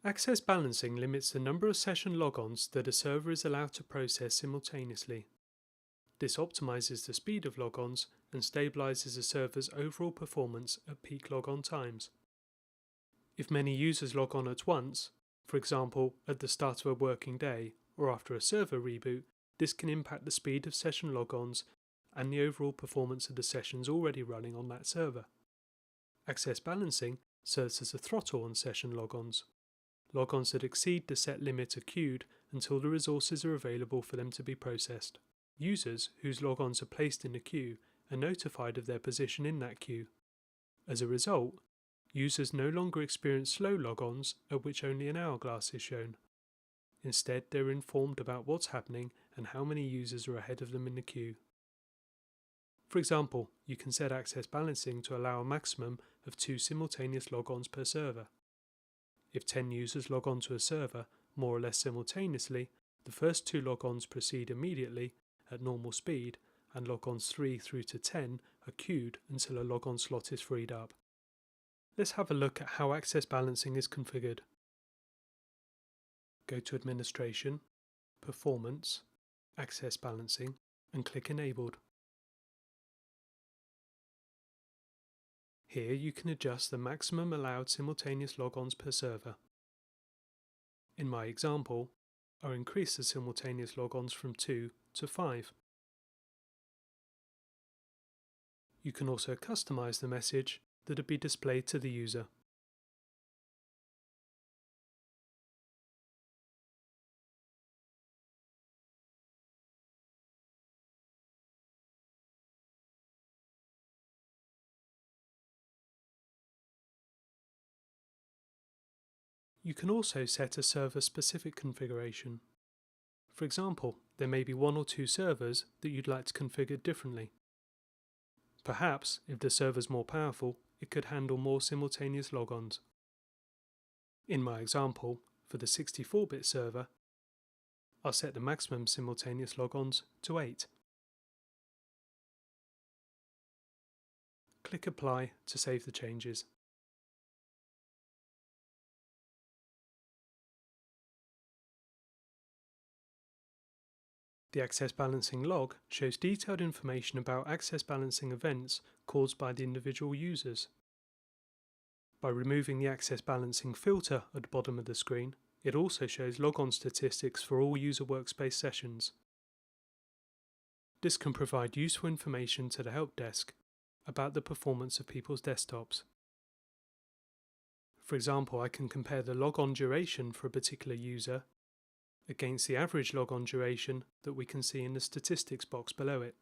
Access balancing limits the number of session logons that a server is allowed to process simultaneously. This optimizes the speed of logons and stabilizes a server's overall performance at peak logon times. If many users log on at once, for example at the start of a working day or after a server reboot, this can impact the speed of session logons and the overall performance of the sessions already running on that server. Access balancing serves as a throttle on session logons. Logons that exceed the set limit are queued until the resources are available for them to be processed. Users whose logons are placed in a queue are notified of their position in that queue. As a result, users no longer experience slow logons at which only an hourglass is shown. Instead, they're informed about what's happening and how many users are ahead of them in the queue. For example, you can set access balancing to allow a maximum of 2 simultaneous logons per server. If 10 users log on to a server more or less simultaneously, the first 2 logons proceed immediately at normal speed, and logons 3 through to 10 are queued until a logon slot is freed up. Let's have a look at how access balancing is configured. Go to Administration, Performance, Access Balancing, and click Enabled. Here you can adjust the maximum allowed simultaneous logons per server. In my example, I'll increase the simultaneous logons from 2 to 5. You can also customize the message that will be displayed to the user. You can also set a server-specific configuration. For example, there may be 1 or 2 servers that you'd like to configure differently. Perhaps, if the server's more powerful, it could handle more simultaneous logons. In my example, for the 64-bit server, I'll set the maximum simultaneous logons to 8. Click Apply to save the changes. The access balancing log shows detailed information about access balancing events caused by the individual users. By removing the access balancing filter at the bottom of the screen, it also shows logon statistics for all user workspace sessions. This can provide useful information to the help desk about the performance of people's desktops. For example, I can compare the logon duration for a particular user against the average logon duration that we can see in the statistics box below it.